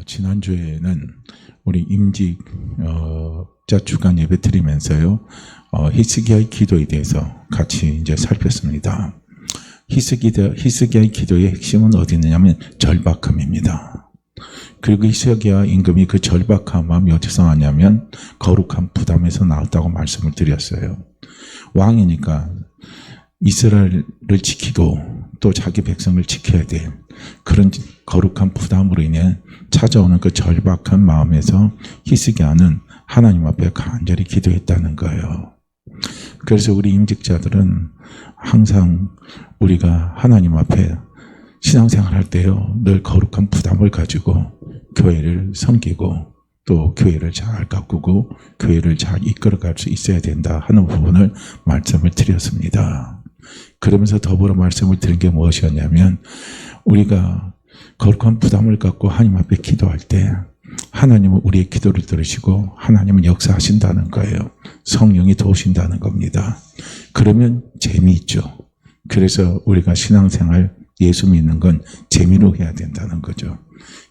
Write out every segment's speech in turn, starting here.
지난주에는 우리 임직 자 주간 예배 드리면서요, 히스기야의 기도에 대해서 같이 이제 살폈습니다. 히스기야의 기도의 핵심은 어디 있느냐면 절박함입니다. 그리고 히스기야 임금이 그 절박한 마음이 어디서 나냐면 거룩한 부담에서 나왔다고 말씀을 드렸어요. 왕이니까 이스라엘을 지키고 또 자기 백성을 지켜야 돼. 그런 거룩한 부담으로 인해 찾아오는 그 절박한 마음에서 히스기야는 하나님 앞에 간절히 기도했다는 거예요. 그래서 우리 임직자들은 항상 우리가 하나님 앞에 신앙생활 할 때요, 늘 거룩한 부담을 가지고 교회를 섬기고 또 교회를 잘 가꾸고 교회를 잘 이끌어갈 수 있어야 된다 하는 부분을 말씀을 드렸습니다. 그러면서 더불어 말씀을 드린 게 무엇이었냐면, 우리가 거룩한 부담을 갖고 하나님 앞에 기도할 때 하나님은 우리의 기도를 들으시고 하나님은 역사하신다는 거예요. 성령이 도우신다는 겁니다. 그러면 재미있죠. 그래서 우리가 신앙생활, 예수 믿는 건 재미로 해야 된다는 거죠.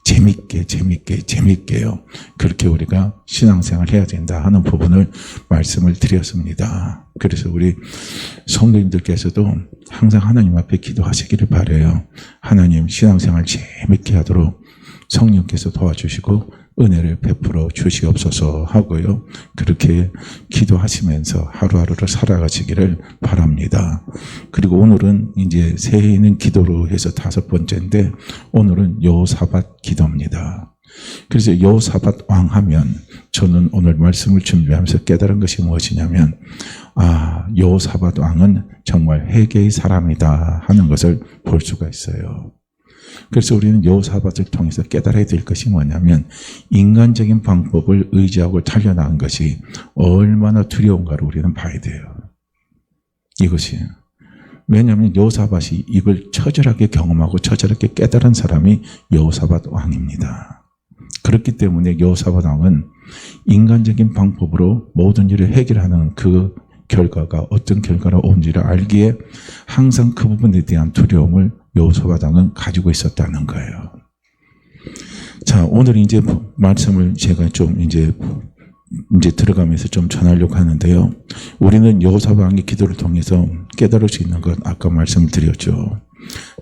재밌게요. 그렇게 우리가 신앙생활 해야 된다 하는 부분을 말씀을 드렸습니다. 그래서 우리 성도님들께서도 항상 하나님 앞에 기도하시기를 바라요. 하나님, 신앙생활 재밌게 하도록 성령께서 도와주시고 은혜를 베풀어 주시옵소서 하고요. 그렇게 기도하시면서 하루하루를 살아가시기를 바랍니다. 그리고 오늘은 이제 새해는 기도로 해서 5번째인데, 오늘은 여호사밧 기도입니다. 그래서 여호사밧 왕 하면 저는 오늘 말씀을 준비하면서 깨달은 것이 무엇이냐면, 여호사밧 왕은 정말 회개의 사람이다 하는 것을 볼 수가 있어요. 그래서 우리는 여호사밧을 통해서 깨달아야 될 것이 뭐냐면, 인간적인 방법을 의지하고 달려나간 것이 얼마나 두려운가를 우리는 봐야 돼요. 이것이. 왜냐하면 여호사밧이 이걸 처절하게 경험하고 처절하게 깨달은 사람이 여호사밧 왕입니다. 그렇기 때문에 여호사밧 왕은 인간적인 방법으로 모든 일을 해결하는 그 결과가 어떤 결과로 온지를 알기에 항상 그 부분에 대한 두려움을 여호사밧 왕은 가지고 있었다는 거예요. 자, 오늘 이제 말씀을 제가 좀 이제 들어가면서 좀 전하려고 하는데요. 우리는 여호사밧 왕의 기도를 통해서 깨달을 수 있는 것, 아까 말씀을 드렸죠.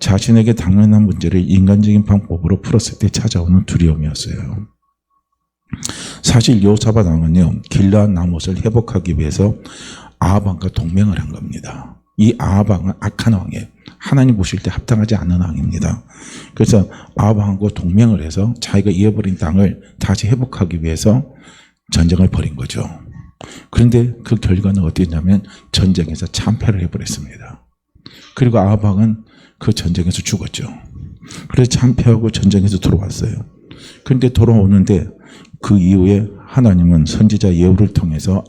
자신에게 당연한 문제를 인간적인 방법으로 풀었을 때 찾아오는 두려움이었어요. 사실 여호사밧 왕은요, 길르앗 나못을 회복하기 위해서 아합 왕과 동맹을 한 겁니다. 이 아합 왕은 악한 왕이에요. 하나님 보실 때 합당하지 않는 왕입니다. 그래서 아합 왕과 동맹을 해서 자기가 잃어버린 땅을 다시 회복하기 위해서 전쟁을 벌인 거죠. 그런데 그 결과는 어땠냐면 전쟁에서 참패를 해버렸습니다. 그리고 아합 왕은 그 전쟁에서 죽었죠. 그래서 참패하고 전쟁에서 돌아왔어요. 그런데 돌아오는데 그 이후에 하나님은 선지자 예후를 통해서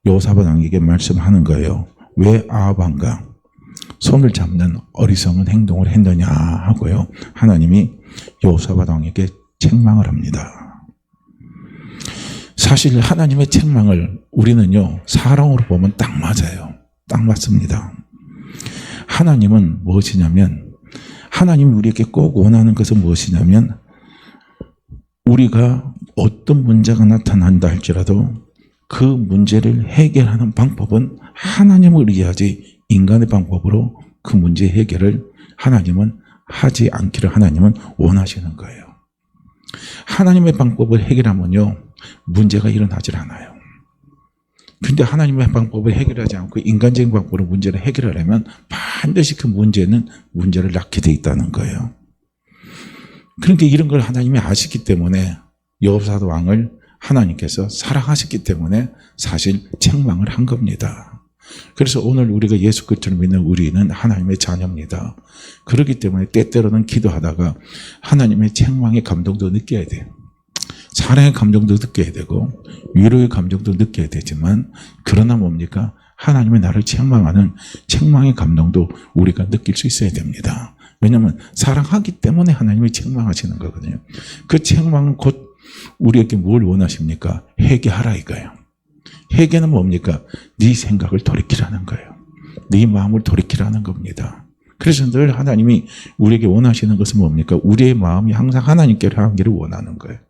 여호사밧 왕에게 말씀하는 거예요. 왜 아합 왕과 손을 잡는 어리석은 행동을 했느냐 하고요. 하나님이 여호사밧 왕에게 책망을 합니다. 사실 하나님의 책망을 우리는요, 사랑으로 보면 딱 맞아요. 딱 맞습니다. 하나님은 무엇이냐면, 하나님이 우리에게 꼭 원하는 것은 무엇이냐면, 우리가 어떤 문제가 나타난다 할지라도 그 문제를 해결하는 방법은 하나님을 의지하지 인간의 방법으로 그 문제 해결을 하나님은 하지 않기를 하나님은 원하시는 거예요. 하나님의 방법을 해결하면요, 문제가 일어나질 않아요. 그런데 하나님의 방법을 해결하지 않고 인간적인 방법으로 문제를 해결하려면 반드시 그 문제를 낳게 돼 있다는 거예요. 그러니까 이런 걸 하나님이 아시기 때문에 여호사밧 왕을 하나님께서 사랑하셨기 때문에 사실 책망을 한 겁니다. 그래서 오늘 우리가 예수 그리스도를 믿는 우리는 하나님의 자녀입니다. 그렇기 때문에 때때로는 기도하다가 하나님의 책망의 감동도 느껴야 돼요. 사랑의 감정도 느껴야 되고 위로의 감정도 느껴야 되지만, 그러나 뭡니까? 하나님의 나를 책망하는 책망의 감동도 우리가 느낄 수 있어야 됩니다. 왜냐하면 사랑하기 때문에 하나님이 책망하시는 거거든요. 그 책망은 곧 우리에게 뭘 원하십니까? 회개하라 이거예요. 회개는 뭡니까? 네 생각을 돌이키라는 거예요. 네 마음을 돌이키라는 겁니다. 그래서 늘 하나님이 우리에게 원하시는 것은 뭡니까? 우리의 마음이 항상 하나님께로 향하기를 원하는 거예요.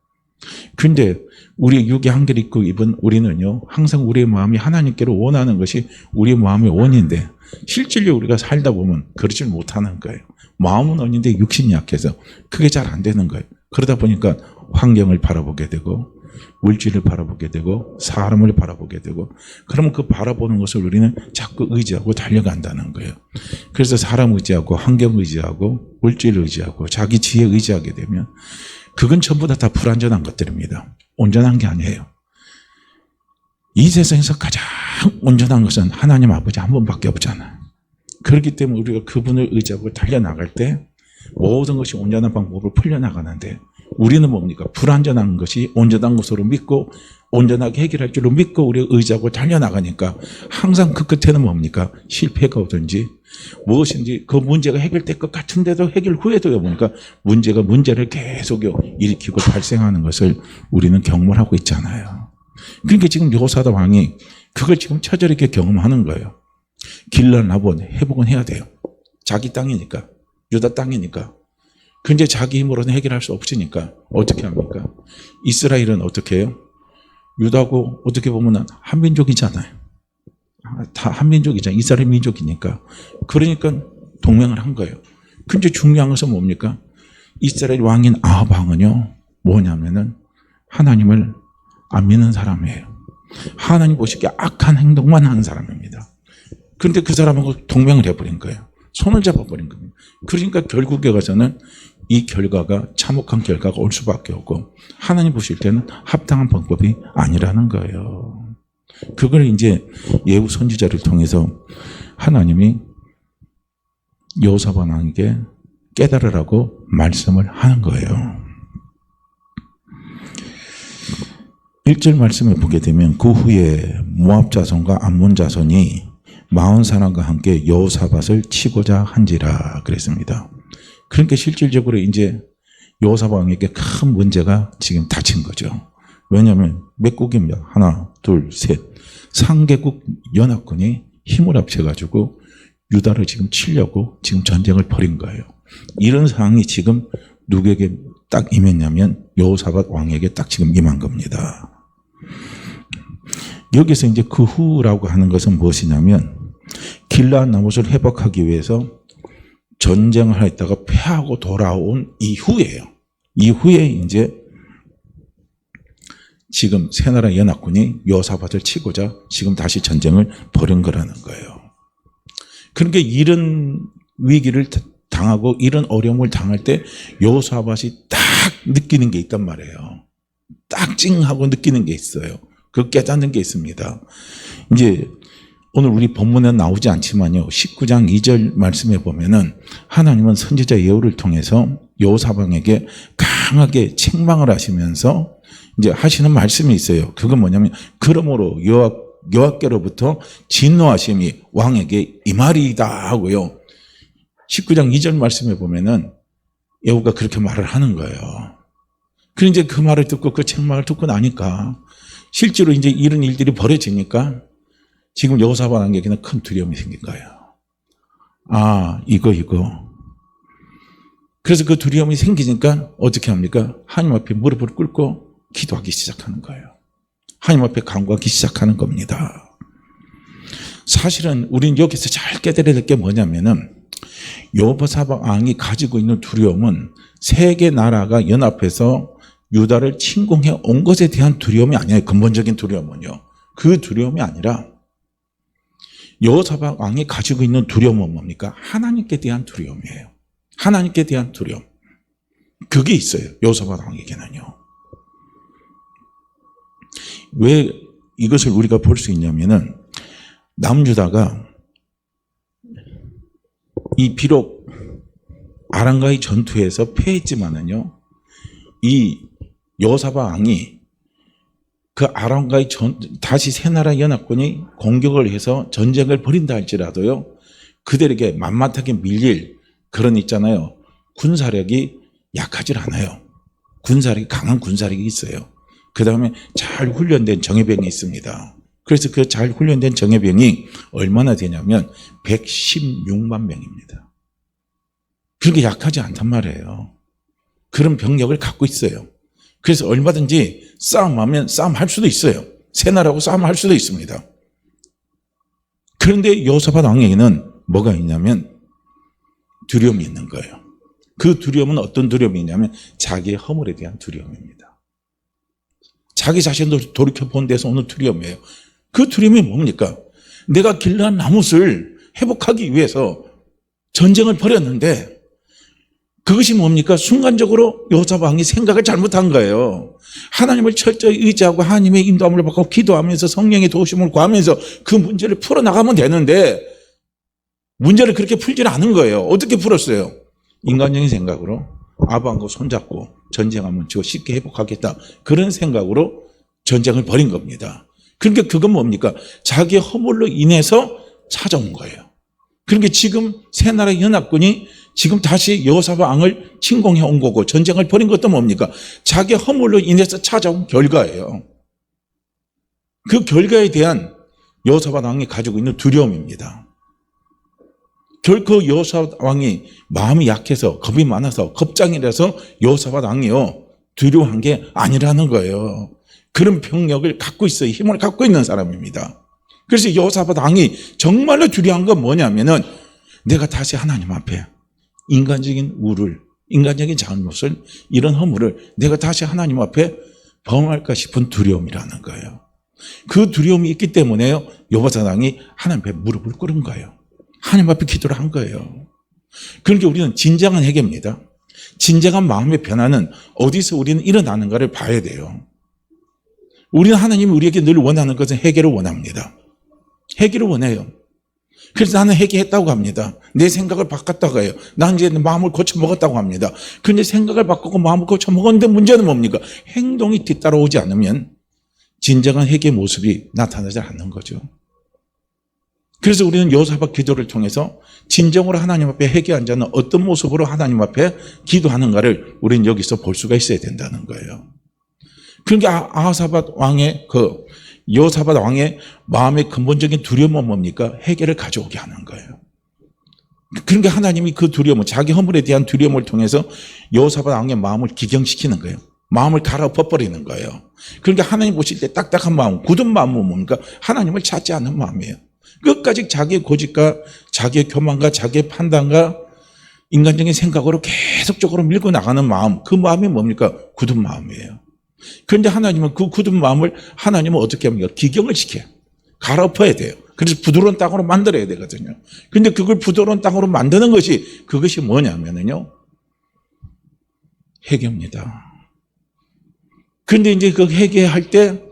근데 우리의 육의 한계를 입고 입은 우리는요, 항상 우리의 마음이 하나님께로 원하는 것이 우리의 마음의 원인데, 실질적으로 우리가 살다 보면 그러지 못하는 거예요. 마음은 원인데 육신이 약해서 그게 잘 안 되는 거예요. 그러다 보니까 환경을 바라보게 되고, 물질을 바라보게 되고, 사람을 바라보게 되고, 그러면 그 바라보는 것을 우리는 자꾸 의지하고 달려간다는 거예요. 그래서 사람 의지하고, 환경 의지하고, 물질 의지하고, 자기 지혜 의지하게 되면 그건 전부 다 불완전한 것들입니다. 온전한 게 아니에요. 이 세상에서 가장 온전한 것은 하나님 아버지 한 분밖에 없잖아요. 그렇기 때문에 우리가 그분을 의지하고 달려나갈 때 모든 것이 온전한 방법으로 풀려나가는데, 우리는 뭡니까? 불완전한 것이 온전한 것으로 믿고 온전하게 해결할 줄로 믿고 우리가 의지하고 달려나가니까 항상 그 끝에는 뭡니까? 실패가 오든지 무엇인지 그 문제가 해결될 것 같은데도 해결 후에도 보니까 문제가 문제를 계속 일으키고 발생하는 것을 우리는 경험을 하고 있잖아요. 그러니까 지금 여호사밧 왕이 그걸 지금 처절하게 경험하는 거예요. 길라나본 회복은 해야 돼요. 자기 땅이니까, 유다 땅이니까. 근데 자기 힘으로는 해결할 수 없으니까 어떻게 합니까? 이스라엘은 어떻게 해요? 유다고 어떻게 보면 한민족이잖아요. 다 한민족이잖아요. 이스라엘 민족이니까. 그러니까 동맹을 한 거예요. 근데 중요한 것은 뭡니까? 이스라엘 왕인 아합 왕은요, 뭐냐면은 하나님을 안 믿는 사람이에요. 하나님 보시기에 악한 행동만 하는 사람입니다. 그런데 그 사람하고 동맹을 해버린 거예요. 손을 잡아버린 겁니다. 그러니까 결국에 가서는 이 결과가 참혹한 결과가 올 수밖에 없고, 하나님 보실 때는 합당한 방법이 아니라는 거예요. 그걸 이제 예후 선지자를 통해서 하나님이 여호사밧 왕에게 깨달으라고 말씀을 하는 거예요. 1절 말씀을 보게 되면 그 후에 모압 자손과 암몬 자손이 40사람과 함께 여호사밧을 치고자 한지라 그랬습니다. 그러니까 실질적으로 이제 여호사밧 왕에게 큰 문제가 지금 닥친 거죠. 왜냐하면 몇 국입니다. 하나, 둘, 셋. 3개국 연합군이 힘을 합쳐가지고 유다를 지금 치려고 지금 전쟁을 벌인 거예요. 이런 상황이 지금 누구에게 딱 임했냐면 여호사밧 왕에게 딱 지금 임한 겁니다. 여기서 이제 그 후라고 하는 것은 무엇이냐면 길르앗 나봇을 회복하기 위해서 전쟁을 했다가 패하고 돌아온 이후예요. 이후에 이제 지금 세 나라 연합군이 여호사밧을 치고자 지금 다시 전쟁을 벌인 거라는 거예요. 그러니까 이런 위기를 당하고 이런 어려움을 당할 때 여호사밧이 딱 느끼는 게 있단 말이에요. 딱 찡하고 느끼는 게 있어요. 그 깨닫는 게 있습니다. 이제 오늘 우리 본문에 나오지 않지만요, 19장 2절 말씀에 보면은 하나님은 선지자 예후를 통해서 여호사밧에게 강하게 책망을 하시면서 이제 하시는 말씀이 있어요. 그건 뭐냐면 그러므로 여호와께로부터 진노하심이 왕에게 임하리이다 하고요. 19장 2절 말씀에 보면은 예후가 그렇게 말을 하는 거예요. 그런데 이제 그 말을 듣고 그 책망을 듣고 나니까 실제로 이제 이런 일들이 벌어지니까 지금 여호사밧 왕에게는 큰 두려움이 생긴 거예요. 아, 이거. 그래서 그 두려움이 생기니까 어떻게 합니까? 하나님 앞에 무릎을 꿇고 기도하기 시작하는 거예요. 하나님 앞에 간구하기 시작하는 겁니다. 사실은 우리는 여기서 잘 깨달아야 될 게 뭐냐면은 여호사밧 왕이 가지고 있는 두려움은 세계 나라가 연합해서 유다를 침공해 온 것에 대한 두려움이 아니에요. 근본적인 두려움은요. 그 두려움이 아니라 여호사밧 왕이 가지고 있는 두려움은 뭡니까? 하나님께 대한 두려움이에요. 하나님께 대한 두려움. 그게 있어요. 여호사밧 왕에게는요. 왜 이것을 우리가 볼 수 있냐면은 남유다가 이 비록 아람과의 전투에서 패했지만은요, 이 여호사밧 왕이 그 아람과의 다시 세 나라 연합군이 공격을 해서 전쟁을 벌인다 할지라도요, 그들에게 만만하게 밀릴 그런 있잖아요. 군사력이 약하질 않아요. 군사력이 강한 군사력이 있어요. 그 다음에 잘 훈련된 정예병이 있습니다. 그래서 그 잘 훈련된 정예병이 얼마나 되냐면 116만 명입니다. 그렇게 약하지 않단 말이에요. 그런 병력을 갖고 있어요. 그래서 얼마든지 싸움하면 싸움할 수도 있어요. 새 나라하고 싸움할 수도 있습니다. 그런데 여호사밧 왕에게는 뭐가 있냐면 두려움이 있는 거예요. 그 두려움은 어떤 두려움이냐면 자기의 허물에 대한 두려움입니다. 자기 자신도 돌이켜본 데서 오는 두려움이에요. 그 두려움이 뭡니까? 내가 길르한 나뭇을 회복하기 위해서 전쟁을 벌였는데 그것이 뭡니까? 순간적으로 여호사밧 왕이 생각을 잘못한 거예요. 하나님을 철저히 의지하고 하나님의 인도함을 받고 기도하면서 성령의 도우심을 구하면서 그 문제를 풀어나가면 되는데 문제를 그렇게 풀지는 않은 거예요. 어떻게 풀었어요? 인간적인 생각으로 아버지하고 손잡고 전쟁하면 저 쉽게 회복하겠다. 그런 생각으로 전쟁을 벌인 겁니다. 그러니까 그건 뭡니까? 자기의 허물로 인해서 찾아온 거예요. 그러니까 지금 새 나라 연합군이 지금 다시 여호사밧 왕을 침공해 온 거고 전쟁을 벌인 것도 뭡니까? 자기의 허물로 인해서 찾아온 결과예요. 그 결과에 대한 여호사밧 왕이 가지고 있는 두려움입니다. 결코 여호사밧 왕이 마음이 약해서 겁이 많아서 겁장이라서 여호사밧 왕이요 두려워한 게 아니라는 거예요. 그런 병력을 갖고 있어요. 힘을 갖고 있는 사람입니다. 그래서 여호사밧 왕이 정말로 두려워한 건 뭐냐면은 내가 다시 하나님 앞에 인간적인 우를, 인간적인 잘못을, 이런 허물을 내가 다시 하나님 앞에 범할까 싶은 두려움이라는 거예요. 그 두려움이 있기 때문에요 여호사밧 왕이 하나님 앞에 무릎을 꿇은 거예요. 하나님 앞에 기도를 한 거예요. 그러니까 우리는 진정한 회개입니다. 진정한 마음의 변화는 어디서 우리는 일어나는가를 봐야 돼요. 우리는 하나님이 우리에게 늘 원하는 것은 회개를 원합니다. 회개를 원해요. 그래서 나는 회개했다고 합니다. 내 생각을 바꿨다고 해요. 나는 이제 마음을 고쳐먹었다고 합니다. 그런데 생각을 바꾸고 마음을 고쳐먹었는데 문제는 뭡니까? 행동이 뒤따라오지 않으면 진정한 회개의 모습이 나타나지 않는 거죠. 그래서 우리는 여호사밧 기도를 통해서 진정으로 하나님 앞에 회개한 자는 어떤 모습으로 하나님 앞에 기도하는가를 우리는 여기서 볼 수가 있어야 된다는 거예요. 그러니까 아하사밧 왕의 여호사밧 왕의 마음의 근본적인 두려움은 뭡니까? 회개를 가져오게 하는 거예요. 그러니까 하나님이 그 두려움을, 자기 허물에 대한 두려움을 통해서 여호사밧 왕의 마음을 기경시키는 거예요. 마음을 갈아엎어버리는 거예요. 그러니까 하나님 보실 때 딱딱한 마음, 굳은 마음은 뭡니까? 하나님을 찾지 않는 마음이에요. 끝까지 자기의 고집과 자기의 교만과 자기의 판단과 인간적인 생각으로 계속적으로 밀고 나가는 마음, 그 마음이 뭡니까? 굳은 마음이에요. 그런데 하나님은 그 굳은 마음을 하나님은 어떻게 합니까? 기경을 시켜요. 갈아엎어야 돼요. 그래서 부드러운 땅으로 만들어야 되거든요. 그런데 그걸 부드러운 땅으로 만드는 그것이 뭐냐면요. 회개입니다. 그런데 이제 그 회개할 때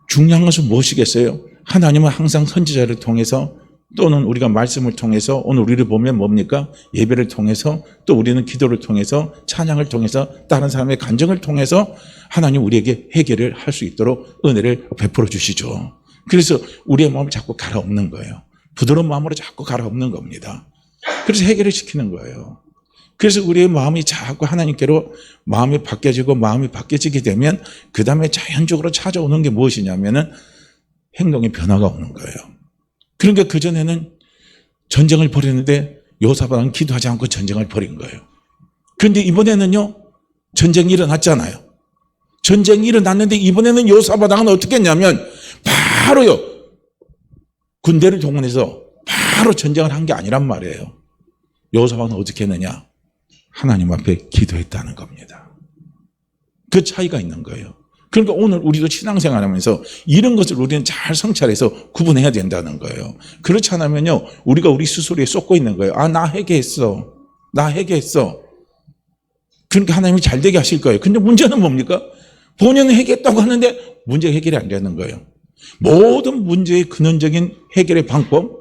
중요한 것은 무엇이겠어요? 하나님은 항상 선지자를 통해서 또는 우리가 말씀을 통해서 오늘 우리를 보면 뭡니까? 예배를 통해서 또 우리는 기도를 통해서 찬양을 통해서 다른 사람의 간증을 통해서 하나님 우리에게 회개를 할 수 있도록 은혜를 베풀어 주시죠. 그래서 우리의 마음을 자꾸 갈아엎는 거예요. 부드러운 마음으로 자꾸 갈아엎는 겁니다. 그래서 회개를 시키는 거예요. 그래서 우리의 마음이 자꾸 하나님께로 마음이 바뀌어지고 마음이 바뀌어지게 되면 그 다음에 자연적으로 찾아오는 게 무엇이냐면은 행동의 변화가 오는 거예요. 그러니까 그전에는 전쟁을 벌였는데 여호사밧 왕은 기도하지 않고 전쟁을 벌인 거예요. 그런데 이번에는요, 전쟁이 일어났잖아요. 전쟁이 일어났는데 이번에는 여호사밧 왕은 어떻게 했냐면 바로요, 군대를 동원해서 바로 전쟁을 한 게 아니란 말이에요. 여호사밧 왕은 어떻게 했느냐? 하나님 앞에 기도했다는 겁니다. 그 차이가 있는 거예요. 그러니까 오늘 우리도 신앙생활하면서 이런 것을 우리는 잘 성찰해서 구분해야 된다는 거예요. 그렇지 않으면요, 우리가 우리 스스로에 쏟고 있는 거예요. 아, 나 회개했어. 나 회개했어. 그러니까 하나님이 잘 되게 하실 거예요. 근데 문제는 뭡니까? 본인은 회개했다고 하는데 문제 해결이 안 되는 거예요. 모든 문제의 근원적인 해결의 방법,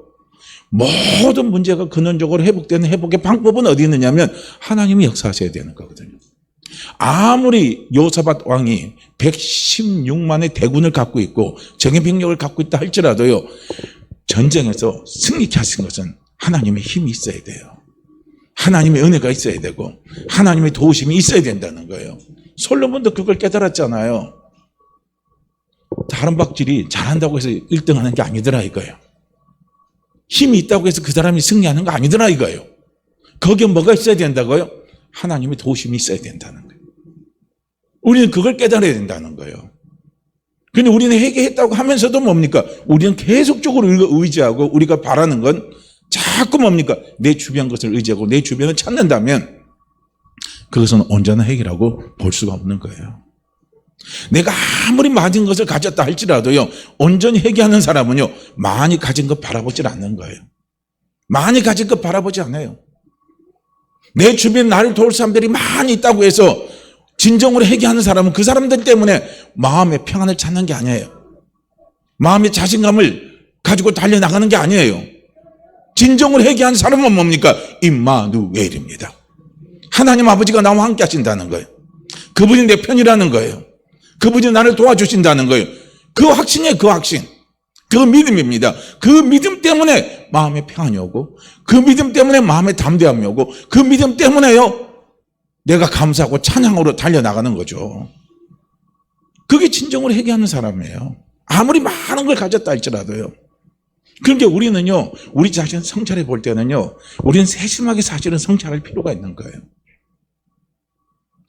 모든 문제가 근원적으로 회복되는 회복의 방법은 어디 있느냐면 하나님이 역사하셔야 되는 거거든요. 아무리 여호사밧 왕이 116만의 대군을 갖고 있고 정예병력을 갖고 있다 할지라도요, 전쟁에서 승리케 하신 것은 하나님의 힘이 있어야 돼요. 하나님의 은혜가 있어야 되고 하나님의 도우심이 있어야 된다는 거예요. 솔로몬도 그걸 깨달았잖아요. 다른 박질이 잘한다고 해서 1등하는 게 아니더라 이거예요. 힘이 있다고 해서 그 사람이 승리하는 거 아니더라 이거예요. 거기에 뭐가 있어야 된다고요? 하나님의 도우심이 있어야 된다는 거예요. 우리는 그걸 깨달아야 된다는 거예요. 근데 우리는 회개했다고 하면서도 뭡니까? 우리는 계속적으로 의지하고 우리가 바라는 건 자꾸 뭡니까? 내 주변 것을 의지하고 내 주변을 찾는다면 그것은 온전한 회개라고 볼 수가 없는 거예요. 내가 아무리 많은 것을 가졌다 할지라도요, 온전히 회개하는 사람은요, 많이 가진 것 바라보질 않는 거예요. 많이 가진 것 바라보지 않아요. 내 주변에 나를 도울 사람들이 많이 있다고 해서 진정으로 회개하는 사람은 그 사람들 때문에 마음의 평안을 찾는 게 아니에요. 마음의 자신감을 가지고 달려나가는 게 아니에요. 진정으로 회개하는 사람은 뭡니까? 임마누엘입니다. 하나님 아버지가 나와 함께 하신다는 거예요. 그분이 내 편이라는 거예요. 그분이 나를 도와주신다는 거예요. 그 확신이에요. 그 확신. 그 믿음입니다. 그 믿음 때문에 마음의 평안이 오고, 그 믿음 때문에 마음의 담대함이 오고, 그 믿음 때문에요, 내가 감사하고 찬양으로 달려나가는 거죠. 그게 진정으로 회개하는 사람이에요. 아무리 많은 걸 가졌다 할지라도요. 그러니까 우리는요, 우리 자신을 성찰해 볼 때는요, 우리는 세심하게 사실은 성찰할 필요가 있는 거예요.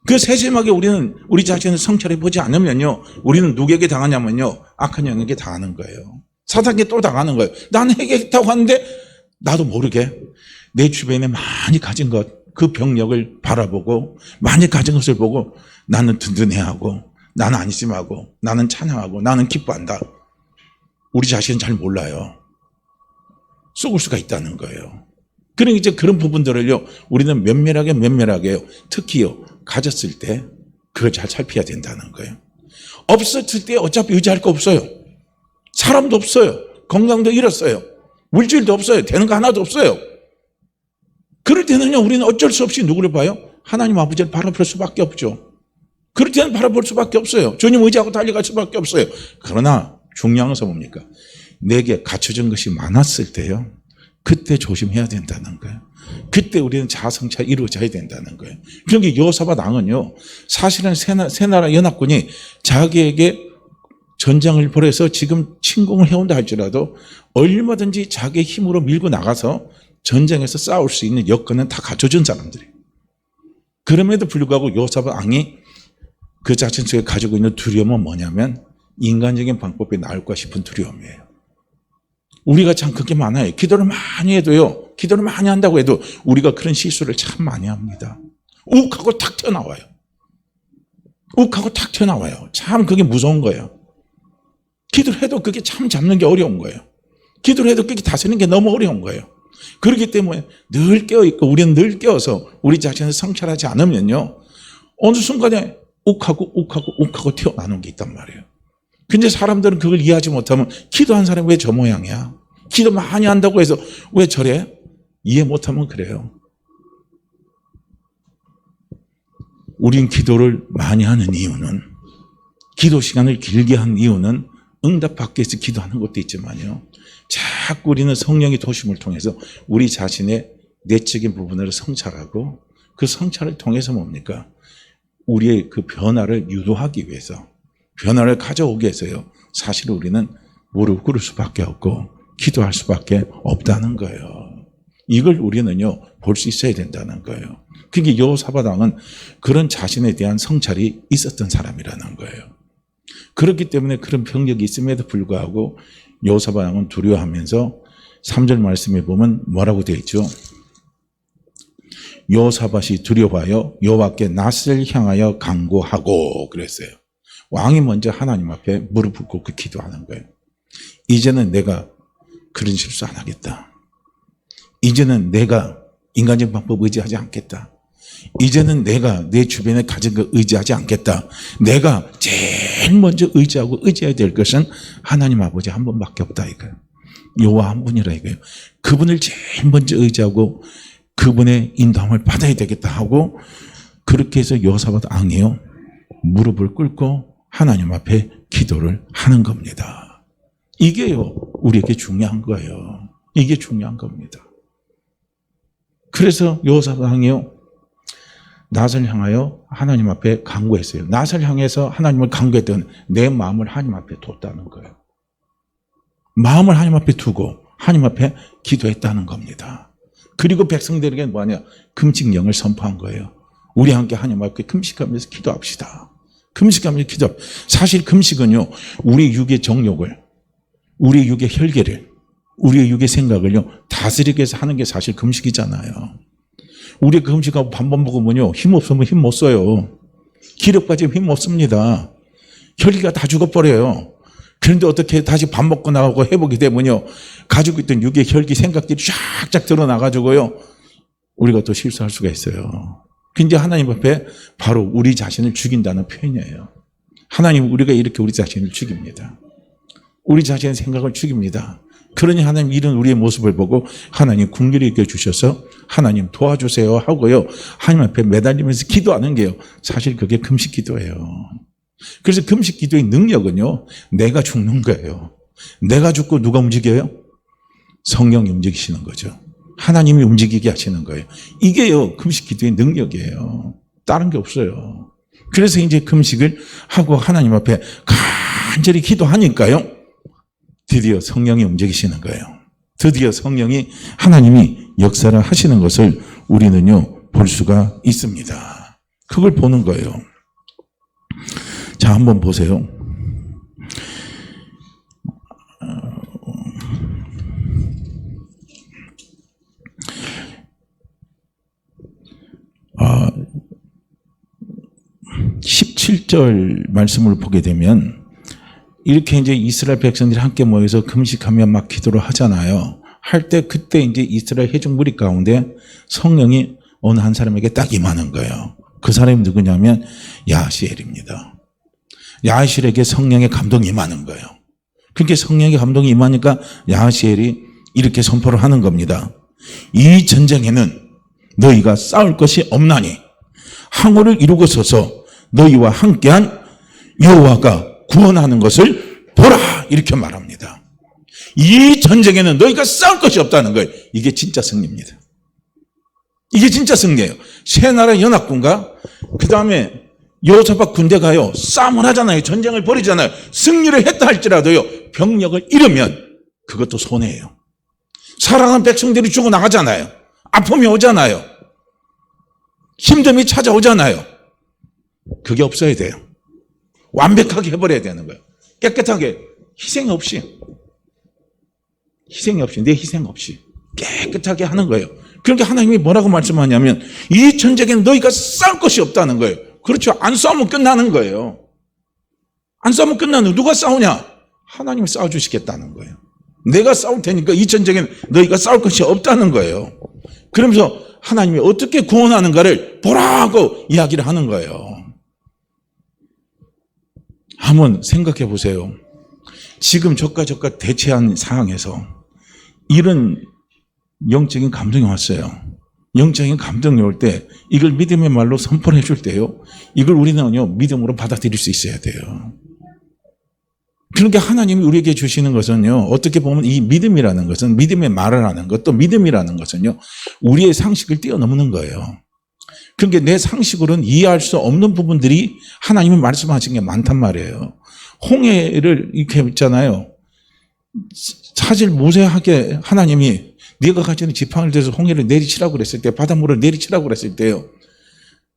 그 세심하게 우리는 우리 자신을 성찰해 보지 않으면요, 우리는 누구에게 당하냐면요, 악한 영에게 당하는 거예요. 사단에게 또 당하는 거예요. 나는 회개했다고 하는데 나도 모르게 내 주변에 많이 가진 것, 그 병력을 바라보고 많이 가진 것을 보고 나는 든든해하고 나는 안심하고 나는 찬양하고 나는 기뻐한다. 우리 자신은 잘 몰라요. 속을 수가 있다는 거예요. 그러니까 이제 그런 부분들을요, 우리는 면밀하게요, 특히요, 가졌을 때 그걸 잘 살펴야 된다는 거예요. 없었을 때 어차피 의지할 거 없어요. 사람도 없어요. 건강도 잃었어요. 물질도 없어요. 되는 거 하나도 없어요. 그럴 때는요, 우리는 어쩔 수 없이 누구를 봐요? 하나님 아버지를 바라볼 수밖에 없죠. 그럴 때는 바라볼 수밖에 없어요. 주님 의지하고 달려갈 수밖에 없어요. 그러나 중요한 것은 뭡니까? 내게 갖춰진 것이 많았을 때요, 그때 조심해야 된다는 거예요. 그때 우리는 자아성찰이 이루어져야 된다는 거예요. 그러니까 여호사밧 왕은요, 사실은 세 나라 연합군이 자기에게 전장을 벌여서 지금 침공을 해온다 할지라도 얼마든지 자기의 힘으로 밀고 나가서 전쟁에서 싸울 수 있는 여건은 다 갖춰준 사람들이에요. 그럼에도 불구하고 여호사밧 왕이 그 자신 속에 가지고 있는 두려움은 뭐냐면 인간적인 방법이 나을까 싶은 두려움이에요. 우리가 참 그게 많아요. 기도를 많이 해도요, 기도를 많이 한다고 해도 우리가 그런 실수를 참 많이 합니다. 욱하고 탁 튀어나와요. 욱하고 탁 튀어나와요. 참 그게 무서운 거예요. 기도를 해도 그게 참 잡는 게 어려운 거예요. 기도를 해도 그게 다스리는 게 너무 어려운 거예요. 그렇기 때문에 늘 깨어있고 우리는 늘 깨어서 우리 자신을 성찰하지 않으면요, 어느 순간에 욱하고 튀어나오는 게 있단 말이에요. 근데 사람들은 그걸 이해하지 못하면 기도한 사람이 왜 저 모양이야? 기도 많이 한다고 해서 왜 저래? 이해 못하면 그래요. 우린 기도를 많이 하는 이유는, 기도 시간을 길게 한 이유는 응답받기 위해서 기도하는 것도 있지만요, 자꾸 우리는 성령의 도심을 통해서 우리 자신의 내적인 부분을 성찰하고 그 성찰을 통해서 뭡니까? 우리의 그 변화를 유도하기 위해서, 변화를 가져오기 위해서요, 사실 우리는 무릎 꿇을 수밖에 없고 기도할 수밖에 없다는 거예요. 이걸 우리는요, 볼 수 있어야 된다는 거예요. 그게 여호사밧 왕은 그런 자신에 대한 성찰이 있었던 사람이라는 거예요. 그렇기 때문에 그런 병력이 있음에도 불구하고 여호사밧 왕은 두려워하면서 3절 말씀에 보면 뭐라고 되어 있죠? 여호사밧이 두려워하여 여호와께 낯을 향하여 간구하고 그랬어요. 왕이 먼저 하나님 앞에 무릎을 꿇고 기도하는 거예요. 이제는 내가 그런 실수 안 하겠다. 이제는 내가 인간적인 방법 의지하지 않겠다. 이제는 내가 내 주변에 가진 거 의지하지 않겠다. 내가 제일 먼저 의지하고 의지해야 될 것은 하나님 아버지 한 분밖에 없다 이거예요. 여호와 한 분이라 이거예요. 그분을 제일 먼저 의지하고 그분의 인도함을 받아야 되겠다 하고, 그렇게 해서 여호사밧 왕이요, 무릎을 꿇고 하나님 앞에 기도를 하는 겁니다. 이게요, 우리에게 중요한 거예요. 이게 중요한 겁니다. 그래서 여호사밧 왕이요, 낯을 향하여 하나님 앞에 간구했어요. 낯을 향해서 하나님을 간구했던 내 마음을 하나님 앞에 뒀다는 거예요. 마음을 하나님 앞에 두고 하나님 앞에 기도했다는 겁니다. 그리고 백성들에게 뭐하냐? 금식령을 선포한 거예요. 우리 함께 하나님 앞에 금식하면서 기도합시다. 금식하면서 기도합시다. 사실 금식은요, 우리 육의 정욕을, 우리 육의 혈계를, 우리의 육의 생각을요, 다스리기 위해서 하는 게 사실 금식이잖아요. 우리 금식하고 밥 못 먹으면요, 힘 없으면 힘 못 써요. 기력 빠지면 힘 없습니다. 혈기가 다 죽어버려요. 그런데 어떻게 다시 밥 먹고 나가고 회복이 되면요, 가지고 있던 육의 혈기 생각들이 쫙쫙 드러나가지고요, 우리가 또 실수할 수가 있어요. 근데 하나님 앞에 바로 우리 자신을 죽인다는 표현이에요. 하나님, 우리가 이렇게 우리 자신을 죽입니다. 우리 자신의 생각을 죽입니다. 그러니 하나님 이런 우리의 모습을 보고 하나님 긍휼히 여겨주셔서 하나님 도와주세요 하고요, 하나님 앞에 매달리면서 기도하는 게요, 사실 그게 금식 기도예요. 그래서 금식 기도의 능력은요, 내가 죽는 거예요. 내가 죽고 누가 움직여요? 성령이 움직이시는 거죠. 하나님이 움직이게 하시는 거예요. 이게요, 금식 기도의 능력이에요. 다른 게 없어요. 그래서 이제 금식을 하고 하나님 앞에 간절히 기도하니까요, 드디어 성령이 움직이시는 거예요. 드디어 성령이, 하나님이 역사를 하시는 것을 우리는요, 볼 수가 있습니다. 그걸 보는 거예요. 자, 한번 보세요. 아, 17절 말씀을 보게 되면 이렇게 이제 이스라엘 백성들이 함께 모여서 금식하며 막 기도를 하잖아요. 할 때 그때 이제 이스라엘 회중 무리 가운데 성령이 어느 한 사람에게 딱 임하는 거예요. 그 사람이 누구냐면 야시엘입니다. 야시엘에게 성령의 감동이 임하는 거예요. 그렇게 성령의 감동이 임하니까 야시엘이 이렇게 선포를 하는 겁니다. 이 전쟁에는 너희가 싸울 것이 없나니 항우를 이루고 서서 너희와 함께한 여호와가 구원하는 것을 보라, 이렇게 말합니다. 이 전쟁에는 너희가 싸울 것이 없다는 거예요. 이게 진짜 승리입니다. 이게 진짜 승리예요. 세 나라 연합군과 그 다음에 여호사밧 군대가요, 싸움을 하잖아요. 전쟁을 벌이잖아요. 승리를 했다 할지라도요, 병력을 잃으면 그것도 손해예요. 사랑하는 백성들이 죽어나가잖아요. 아픔이 오잖아요. 힘듦이 찾아오잖아요. 그게 없어야 돼요. 완벽하게 해버려야 되는 거예요. 깨끗하게, 희생 없이, 내 희생 없이 깨끗하게 하는 거예요. 그러니까 하나님이 뭐라고 말씀하냐면 이 전쟁에는 너희가 싸울 것이 없다는 거예요. 그렇죠. 안 싸우면 끝나는 거예요. 안 싸우면 끝나는, 누가 싸우냐? 하나님이 싸워주시겠다는 거예요. 내가 싸울 테니까 이 전쟁에는 너희가 싸울 것이 없다는 거예요. 그러면서 하나님이 어떻게 구원하는가를 보라고 이야기를 하는 거예요. 한번 생각해 보세요. 지금 저가 대체한 상황에서 이런 영적인 감동이 왔어요. 영적인 감동이 올 때 이걸 믿음의 말로 선포해 줄 때요, 이걸 우리는요, 믿음으로 받아들일 수 있어야 돼요. 그러니까 하나님이 우리에게 주시는 것은요, 어떻게 보면 이 믿음이라는 것은, 믿음의 말을 하는 것, 또 믿음이라는 것은요, 우리의 상식을 뛰어넘는 거예요. 그러니까 내 상식으로는 이해할 수 없는 부분들이 하나님이 말씀하신 게 많단 말이에요. 홍해를 이렇게 있잖아요. 사실 모세에게 하나님이 네가 가지는 지팡이를 들어서 홍해를 내리치라고 그랬을 때, 바닷물을 내리치라고 그랬을 때요,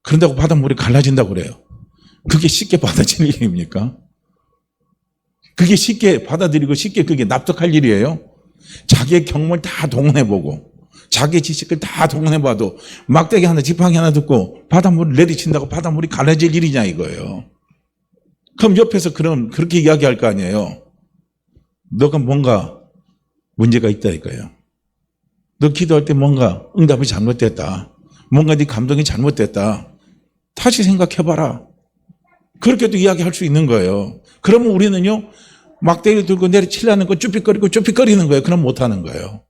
그런다고 바닷물이 갈라진다고 그래요. 그게 쉽게 받아들일 일입니까? 그게 쉽게 받아들이고 쉽게 그게 납득할 일이에요? 자기의 경험을 다 동원해보고 자기의 지식을 다 동원해봐도 막대기 하나, 지팡이 하나 듣고 바닷물을 내리친다고 바닷물이 갈라질 일이냐 이거예요. 그럼 옆에서 그렇게 이야기할 거 아니에요. 너가 뭔가 문제가 있다 이거예요. 너 기도할 때 뭔가 응답이 잘못됐다. 뭔가 네 감동이 잘못됐다. 다시 생각해봐라. 그렇게도 이야기할 수 있는 거예요. 그러면 우리는요, 막대기 들고 내리치려는 거 쭈삣거리는 거예요. 그럼 못하는 거예요.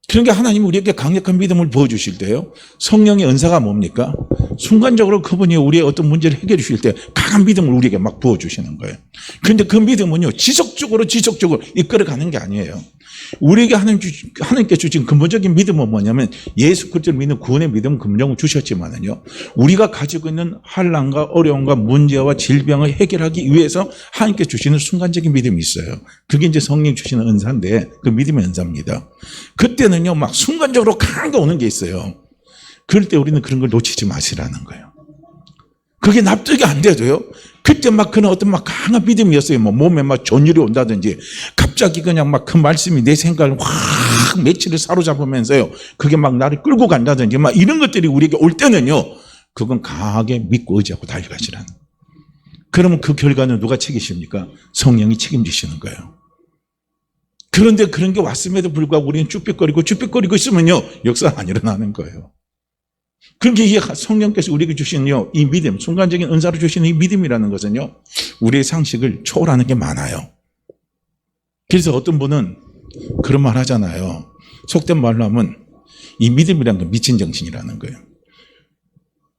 그러니까 하나님이 우리에게 강력한 믿음을 부어주실 때요, 성령의 은사가 뭡니까? 순간적으로 그분이 우리의 어떤 문제를 해결해 주실 때 강한 믿음을 우리에게 막 부어주시는 거예요. 그런데 그 믿음은요, 지속적으로 이끌어가는 게 아니에요. 우리에게 하나님께 주신 근본적인 믿음은 뭐냐면 예수 그리스도를 믿는 구원의 믿음은 금정을 주셨지만은요, 우리가 가지고 있는 환난과 어려움과 문제와 질병을 해결하기 위해서 하나님께 주시는 순간적인 믿음이 있어요. 그게 이제 성령 주시는 은사인데 그 믿음의 은사입니다. 그때는요, 때는요, 막 순간적으로 강하게 오는 게 있어요. 그럴 때 우리는 그런 걸 놓치지 마시라는 거예요. 그게 납득이 안 돼도요, 그때 막 그런 어떤 막 강한 믿음이었어요. 뭐 몸에 막 전율이 온다든지, 갑자기 그냥 막 그 말씀이 내 생각을 확 며칠을 사로잡으면서요, 그게 막 나를 끌고 간다든지, 막 이런 것들이 우리에게 올 때는요, 그건 강하게 믿고 의지하고 달려가시라는. 그러면 그 결과는 누가 책임집니까? 성령이 책임지시는 거예요. 그런데 그런 게 왔음에도 불구하고 우리는 쭈뼛거리고 있으면요, 역사가 안 일어나는 거예요. 그렇게 이 성령께서 우리에게 주시는 이 믿음, 순간적인 은사로 주시는 이 믿음이라는 것은요, 우리의 상식을 초월하는 게 많아요. 그래서 어떤 분은 그런 말 하잖아요. 속된 말로 하면 이 믿음이라는 건 미친 정신이라는 거예요.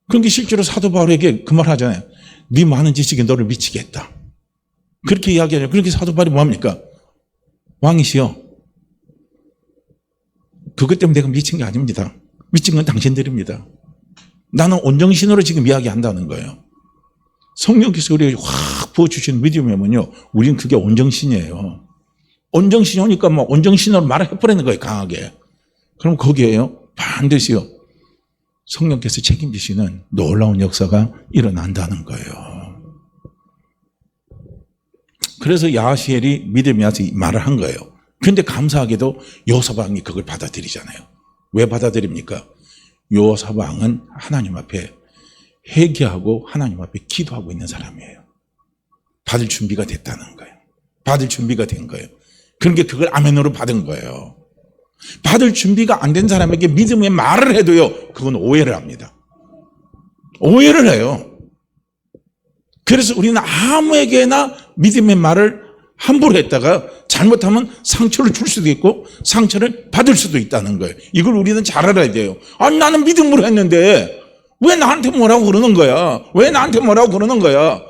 그런데 실제로 사도 바울에게 그 말 하잖아요. 네 많은 지식이 너를 미치게 했다. 그렇게 이야기하죠. 그렇게 사도 바울이 뭐합니까? 왕이시여, 그것 때문에 내가 미친 게 아닙니다. 미친 건 당신들입니다. 나는 온정신으로 지금 이야기한다는 거예요. 성령께서 우리에게 확 부어주시는 믿음이면요, 우리는 그게 온정신이에요. 온정신이 오니까 뭐 온정신으로 말을 해버리는 거예요, 강하게. 그럼 거기에요, 반드시요, 성령께서 책임지시는 놀라운 역사가 일어난다는 거예요. 그래서 야하시엘이 믿음이 와서 말을 한 거예요. 그런데 감사하게도 여호사박이 그걸 받아들이잖아요. 왜 받아들입니까? 여호사박은 하나님 앞에 회개하고 하나님 앞에 기도하고 있는 사람이에요. 받을 준비가 됐다는 거예요. 받을 준비가 된 거예요. 그러니까 그걸 아멘으로 받은 거예요. 받을 준비가 안 된 사람에게 믿음의 말을 해도요, 그건 오해를 합니다. 오해를 해요. 그래서 우리는 아무에게나 믿음의 말을 함부로 했다가 잘못하면 상처를 줄 수도 있고 상처를 받을 수도 있다는 거예요. 이걸 우리는 잘 알아야 돼요. 아니, 나는 믿음으로 했는데 왜 나한테 뭐라고 그러는 거야? 왜 나한테 뭐라고 그러는 거야?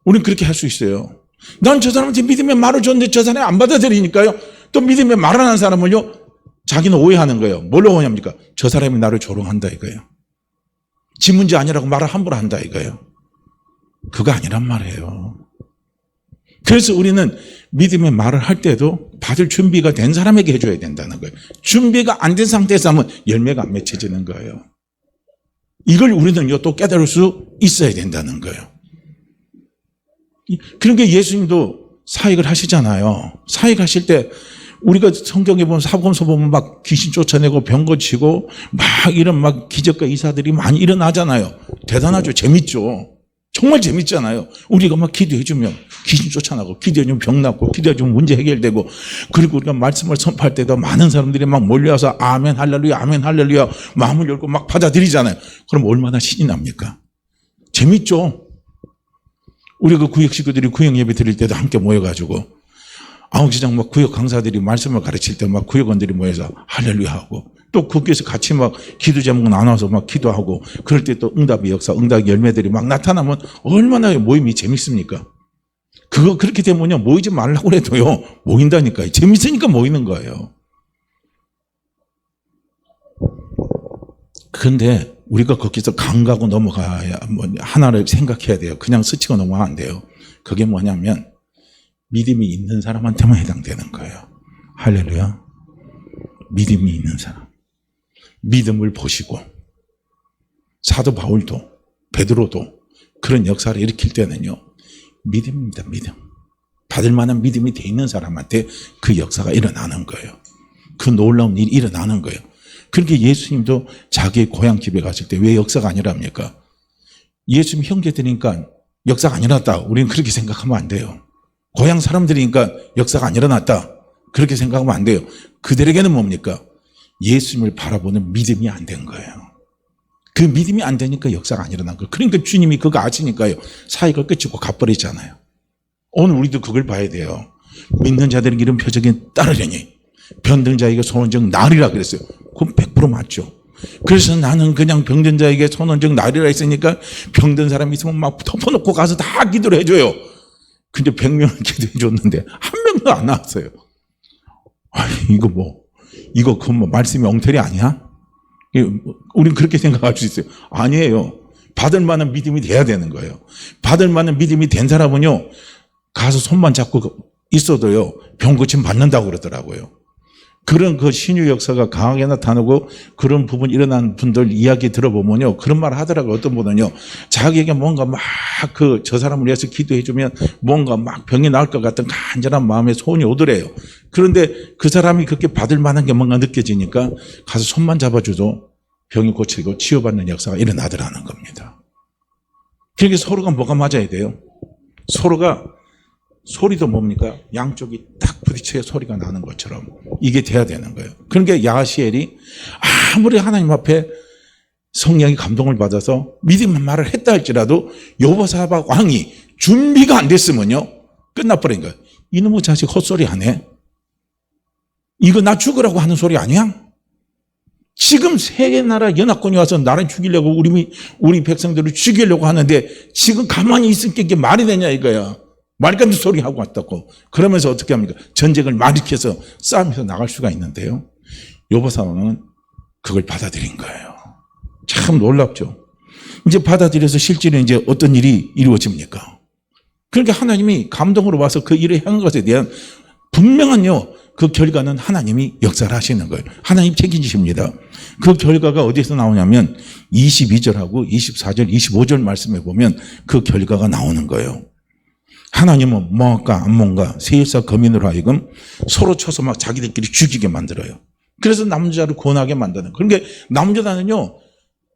우리는 그렇게 할 수 있어요. 난 저 사람한테 믿음의 말을 줬는데 저 사람이 안 받아들이니까요, 또 믿음의 말을 하는 사람을요, 자기는 오해하는 거예요. 뭘로 오해합니까? 저 사람이 나를 조롱한다 이거예요. 지 문제 아니라고 말을 함부로 한다 이거예요. 그거 아니란 말이에요. 그래서 우리는 믿음의 말을 할 때도 받을 준비가 된 사람에게 해줘야 된다는 거예요. 준비가 안 된 상태에서 하면 열매가 안 맺혀지는 거예요. 이걸 우리는요, 또 깨달을 수 있어야 된다는 거예요. 그러니까 예수님도 사역을 하시잖아요. 사역하실 때 우리가 성경에 보면 사복음서 보면 막 귀신 쫓아내고 병 고치고 막 이런 막 기적과 이사들이 많이 일어나잖아요. 대단하죠. 재밌죠. 정말 재밌잖아요. 우리가 막 기도해주면 귀신 쫓아나고, 기도해주면 병 낫고, 기도해주면 문제 해결되고, 그리고 우리가 말씀을 선포할 때도 많은 사람들이 막 몰려와서 아멘 할렐루야 아멘 할렐루야 마음을 열고 막 받아들이잖아요. 그럼 얼마나 신이 납니까? 재밌죠. 우리 그 구역 식구들이 구역 예배 드릴 때도 함께 모여가지고 아웅시장 막 구역 강사들이 말씀을 가르칠 때 막 구역원들이 모여서 할렐루야 하고, 또 거기에서 같이 막 기도 제목 나눠서 막 기도하고, 그럴 때 또 응답의 역사, 응답의 열매들이 막 나타나면 얼마나 모임이 재밌습니까? 그거 그렇게 되면요, 모이지 말라고 해도요, 모인다니까요. 재밌으니까 모이는 거예요. 그런데 우리가 거기서 강가고 넘어가야 뭐 하나를 생각해야 돼요. 그냥 스치고 넘어가면 안 돼요. 그게 뭐냐면 믿음이 있는 사람한테만 해당되는 거예요. 할렐루야. 믿음이 있는 사람. 믿음을 보시고, 사도 바울도 베드로도 그런 역사를 일으킬 때는요, 믿음입니다. 믿음. 받을 만한 믿음이 돼 있는 사람한테 그 역사가 일어나는 거예요. 그 놀라운 일이 일어나는 거예요. 그렇게 예수님도 자기의 고향집에 갔을 때 왜 역사가 아니랍니까? 예수님 형제들이니까 역사가 안 일어났다. 우리는 그렇게 생각하면 안 돼요. 고향 사람들이니까 역사가 안 일어났다. 그렇게 생각하면 안 돼요. 그들에게는 뭡니까? 예수님을 바라보는 믿음이 안 된 거예요. 그 믿음이 안 되니까 역사가 안 일어난 거예요. 그러니까 주님이 그거 아시니까요, 사역을 끝이고 가버리잖아요. 오늘 우리도 그걸 봐야 돼요. 믿는 자들에게 이런 표적이 따르려니 병든 자에게 손원적 나으리라 그랬어요. 그건 100% 맞죠. 그래서 나는 그냥 병든 자에게 손원적 나으리라 했으니까 병든 사람이 있으면 막 덮어놓고 가서 다 기도를 해줘요. 근데 100명을 기도해 줬는데 한 명도 안 나왔어요. 이거 그 뭐 말씀이 엉터리 아니야? 우린 그렇게 생각할 수 있어요. 아니에요. 받을 만한 믿음이 돼야 되는 거예요. 받을 만한 믿음이 된 사람은요, 가서 손만 잡고 있어도요, 병 고침 받는다고 그러더라고요. 그런 그 신유 역사가 강하게 나타나고 그런 부분 일어난 분들 이야기 들어보면요. 그런 말 하더라고요. 어떤 분은요. 자기에게 뭔가 막 저 사람을 위해서 기도해주면 뭔가 막 병이 나을 것 같은 간절한 마음에 소원이 오더래요. 그런데 그 사람이 그렇게 받을 만한 게 뭔가 느껴지니까 가서 손만 잡아줘도 병이 고치고 치유받는 역사가 일어나더라는 겁니다. 그러니까 서로가 뭐가 맞아야 돼요? 서로가 소리도 뭡니까? 양쪽이 딱 부딪혀야 소리가 나는 것처럼 이게 돼야 되는 거예요. 그러니까 야하시엘이 아무리 하나님 앞에 성령이 감동을 받아서 믿음의 말을 했다 할지라도 여호사밧 왕이 준비가 안 됐으면요. 끝나버린 거예요. 이놈의 자식 헛소리 하네. 이거 나 죽으라고 하는 소리 아니야? 지금 세 나라 연합군이 와서 나를 죽이려고 우리 백성들을 죽이려고 하는데 지금 가만히 있을 게 이게 말이 되냐 이거야. 말 같은 소리 하고 왔다고. 그러면서 어떻게 합니까? 전쟁을 일으켜서 싸우면서 나갈 수가 있는데요. 여호사밧은 그걸 받아들인 거예요. 참 놀랍죠. 이제 받아들여서 실제로 이제 어떤 일이 이루어집니까? 그러니까 하나님이 감동으로 와서 그 일을 한 것에 대한 분명한요. 그 결과는 하나님이 역사를 하시는 거예요. 하나님 책임지십니다. 그 결과가 어디서 나오냐면 22절하고 24절, 25절 말씀에 보면 그 결과가 나오는 거예요. 하나님은 모압과 암몬과 세일사 거민으로 하여금 서로 쳐서 막 자기들끼리 죽이게 만들어요. 그래서 남자를 권하게 만드는 거예요. 그러니까 남자단은요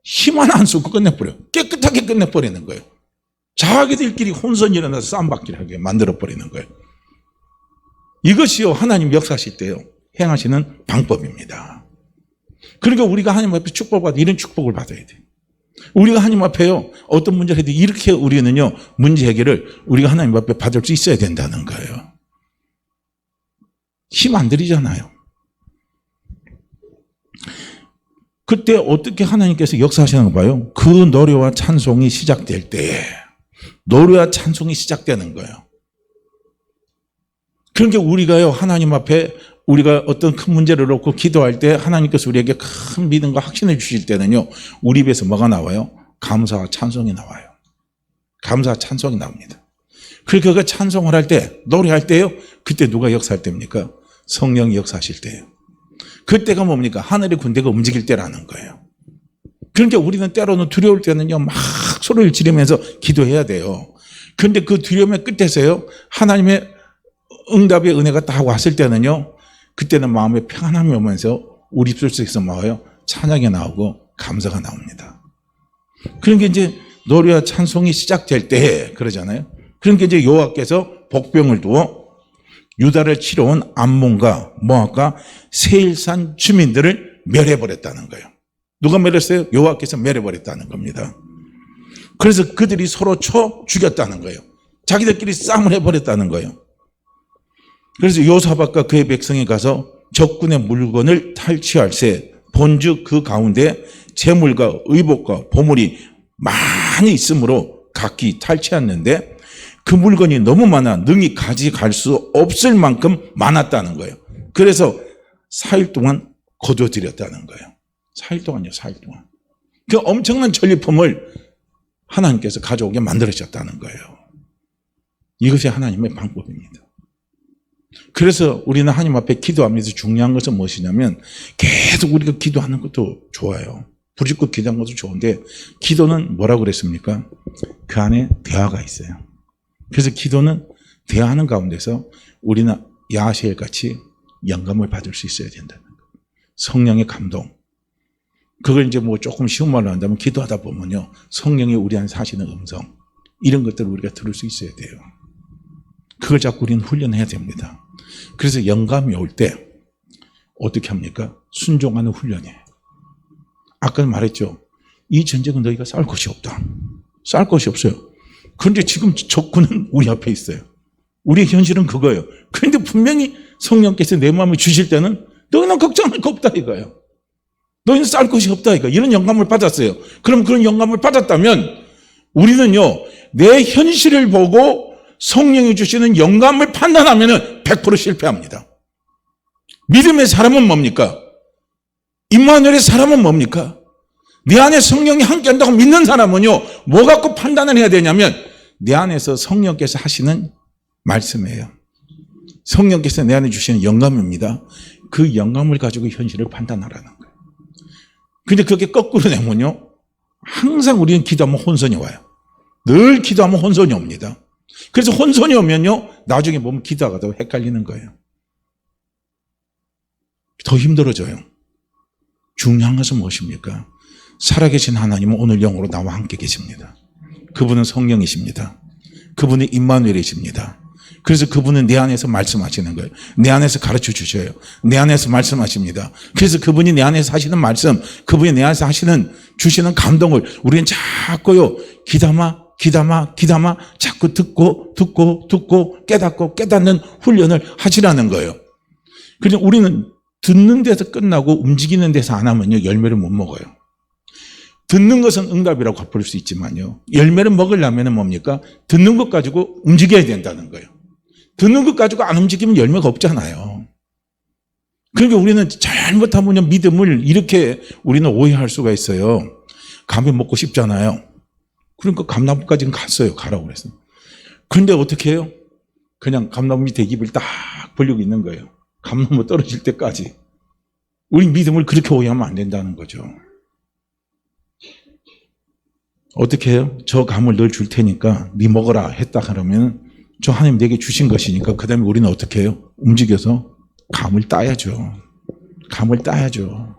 힘 하나 안 쓰고 끝내버려요. 깨끗하게 끝내버리는 거예요. 자기들끼리 혼선이 일어나서 싸움받기를 하게 만들어버리는 거예요. 이것이요 하나님 역사하실 때요 행하시는 방법입니다. 그러니까 우리가 하나님 앞에 축복받아 이런 축복을 받아야 돼요. 우리가 하나님 앞에요 어떤 문제를 해도 이렇게 우리는요 문제 해결을 우리가 하나님 앞에 받을 수 있어야 된다는 거예요. 힘 안 들이잖아요. 그때 어떻게 하나님께서 역사하시는 거 봐요. 그 노래와 찬송이 시작될 때에 노래와 찬송이 시작되는 거예요. 그러니까 우리가요 하나님 앞에 우리가 어떤 큰 문제를 놓고 기도할 때 하나님께서 우리에게 큰 믿음과 확신을 주실 때는요 우리 입에서 뭐가 나와요? 감사와 찬송이 나와요. 감사와 찬송이 나옵니다. 그러니까 그 찬송을 할 때 노래할 때요 그때 누가 역사할 때입니까? 성령이 역사하실 때예요. 그때가 뭡니까? 하늘의 군대가 움직일 때라는 거예요. 그러니까 우리는 때로는 두려울 때는요 막 소리를 지르면서 기도해야 돼요. 그런데 그 두려움의 끝에서요 하나님의 응답의 은혜가 딱 왔을 때는요 그때는 마음에 평안함이 오면서 우리 입술 속에서 나와요 찬양이 나오고 감사가 나옵니다. 그러니까 이제 노래와 찬송이 시작될 때 그러잖아요. 그러니까 이제 여호와께서 복병을 두어 유다를 치러 온 암몬과 모압과 세일산 주민들을 멸해버렸다는 거예요. 누가 멸했어요? 여호와께서 멸해버렸다는 겁니다. 그래서 그들이 서로 쳐 죽였다는 거예요. 자기들끼리 싸움을 해버렸다는 거예요. 그래서 여호사밧과 그의 백성이 가서 적군의 물건을 탈취할세 본즉 그 가운데 재물과 의복과 보물이 많이 있으므로 각기 탈취했는데 그 물건이 너무 많아 능히 가져갈 수 없을 만큼 많았다는 거예요. 그래서 4일 동안 거둬들였다는 거예요. 4일 동안요, 4일 동안. 그 엄청난 전리품을 하나님께서 가져오게 만들어졌다는 거예요. 이것이 하나님의 방법입니다. 그래서 우리는 하나님 앞에 기도하면서 중요한 것은 무엇이냐면 계속 우리가 기도하는 것도 좋아요. 부르짖고 기도하는 것도 좋은데 기도는 뭐라고 그랬습니까? 그 안에 대화가 있어요. 그래서 기도는 대화하는 가운데서 우리는 야하시엘 같이 영감을 받을 수 있어야 된다는 거예요. 성령의 감동. 그걸 이제 뭐 조금 쉬운 말로 한다면 기도하다 보면요. 성령이 우리 안에 사시는 음성. 이런 것들을 우리가 들을 수 있어야 돼요. 그걸 자꾸 우리는 훈련해야 됩니다. 그래서 영감이 올 때 어떻게 합니까? 순종하는 훈련이에요. 아까 말했죠. 이 전쟁은 너희가 싸울 것이 없다. 싸울 것이 없어요. 그런데 지금 적군은 우리 앞에 있어요. 우리의 현실은 그거예요. 그런데 분명히 성령께서 내 마음을 주실 때는 너희는 걱정할 거 없다 이거예요. 너희는 싸울 것이 없다 이거. 이런 영감을 받았어요. 그럼 그런 영감을 받았다면 우리는요. 내 현실을 보고 성령이 주시는 영감을 판단하면 100% 실패합니다. 믿음의 사람은 뭡니까? 임마누엘의 사람은 뭡니까? 내 안에 성령이 함께한다고 믿는 사람은요. 뭐 갖고 판단을 해야 되냐면 내 안에서 성령께서 하시는 말씀이에요. 성령께서 내 안에 주시는 영감입니다. 그 영감을 가지고 현실을 판단하라는 거예요. 근데 그게 거꾸로 되면요, 항상 우리는 기도하면 혼선이 와요. 늘 기도하면 혼선이 옵니다. 그래서 혼선이 오면요, 나중에 보면 기도하다가 헷갈리는 거예요. 더 힘들어져요. 중요한 것은 무엇입니까? 살아계신 하나님은 오늘 영으로 나와 함께 계십니다. 그분은 성령이십니다. 그분이 임마누엘이십니다. 그래서 그분은 내 안에서 말씀하시는 거예요. 내 안에서 가르쳐 주셔요. 내 안에서 말씀하십니다. 그래서 그분이 내 안에서 하시는 말씀, 그분이 내 안에서 주시는 감동을 우리는 자꾸요, 귀담아 자꾸 듣고 깨닫는 훈련을 하시라는 거예요. 그래서 우리는 듣는 데서 끝나고 움직이는 데서 안 하면요, 열매를 못 먹어요. 듣는 것은 응답이라고 볼 수 있지만요, 열매를 먹으려면 뭡니까? 듣는 것 가지고 움직여야 된다는 거예요. 듣는 것 가지고 안 움직이면 열매가 없잖아요. 그러니까 우리는 잘못하면 믿음을 이렇게 우리는 오해할 수가 있어요. 감이 먹고 싶잖아요. 그러니까 감나무까지는 갔어요. 가라고 그랬어요. 그런데 어떻게 해요? 그냥 감나무 밑에 입을 딱 벌리고 있는 거예요. 감나무 떨어질 때까지. 우리 믿음을 그렇게 오해하면 안 된다는 거죠. 어떻게 해요? 저 감을 널 줄 테니까 네 먹어라 했다 그러면 저 하나님 내게 주신 것이니까 그 다음에 우리는 어떻게 해요? 움직여서 감을 따야죠. 감을 따야죠.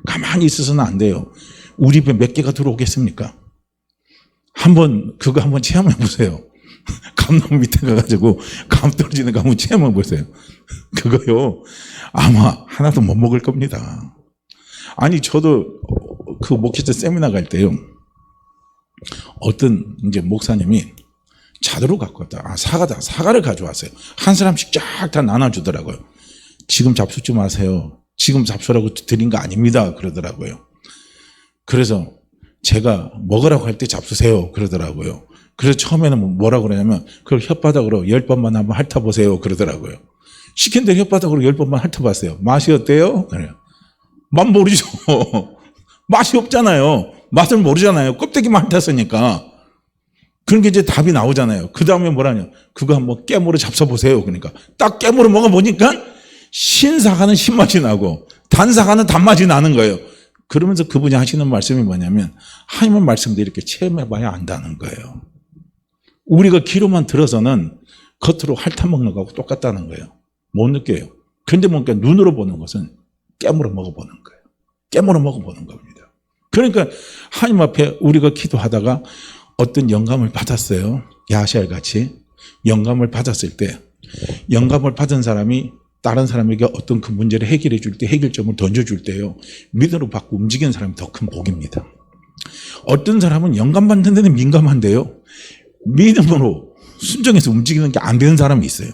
가만히 있어서는 안 돼요. 우리 입에 몇 개가 들어오겠습니까? 그거 한번 체험해 보세요. 감나무 밑에 가가지고 감 떨어지는 거 한번 체험해 보세요. 그거요, 아마 하나도 못 먹을 겁니다. 아니, 저도 그 목회자 세미나 갈 때요, 어떤 이제 목사님이 자두를 갖고 왔다. 사과를 가져왔어요. 한 사람씩 쫙 다 나눠주더라고요. 지금 잡수지 마세요. 지금 잡수라고 드린 거 아닙니다. 그러더라고요. 그래서 제가 먹으라고 할 때 잡수세요. 그러더라고요. 그래서 처음에는 뭐라고 그러냐면, 그걸 혓바닥으로 10번만 한번 핥아보세요. 그러더라고요. 시킨 대로 혓바닥으로 10번만 핥아봤어요. 맛이 어때요? 그래요. 맛 모르죠. 맛이 없잖아요. 맛을 모르잖아요. 껍데기만 핥았으니까. 그러니까 이제 답이 나오잖아요. 그 다음에 뭐라냐. 그거 한번 깨물어 잡숴보세요. 그러니까 딱 깨물어 먹어보니까 신사과는 신맛이 나고 단사과는 단맛이 나는 거예요. 그러면서 그분이 하시는 말씀이 뭐냐면, 하나님의 말씀도 이렇게 체험해봐야 안다는 거예요. 우리가 귀로만 들어서는 겉으로 핥아먹는 거하고 똑같다는 거예요. 못 느껴요. 그런데 뭔가 눈으로 보는 것은 깨물어 먹어보는 거예요. 깨물어 먹어보는 겁니다. 그러니까 하나님 앞에 우리가 기도하다가 어떤 영감을 받았어요. 야시알 같이 영감을 받았을 때, 영감을 받은 사람이 다른 사람에게 어떤 그 문제를 해결해 줄 때, 해결점을 던져줄 때요, 믿음으로 받고 움직이는 사람이 더 큰 복입니다. 어떤 사람은 영감 받는 데는 민감한데요, 믿음으로 순종해서 움직이는 게 안 되는 사람이 있어요.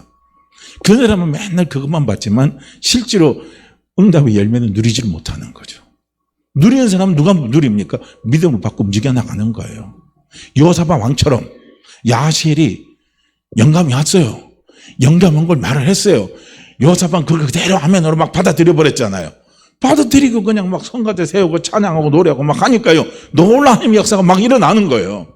그 사람은 맨날 그것만 받지만 실제로 응답의 열매는 누리지를 못하는 거죠. 누리는 사람은 누가 누립니까? 믿음을 받고 움직여 나가는 거예요. 여호사밧 왕처럼 야시엘이 영감이 왔어요. 영감 온 걸 말을 했어요. 여호사밧 그걸 그대로 아멘으로 막 받아들여 버렸잖아요. 받아들이고 그냥 막 성가대 세우고 찬양하고 노래하고 막 하니까요, 놀라운 하나님의 역사가 막 일어나는 거예요.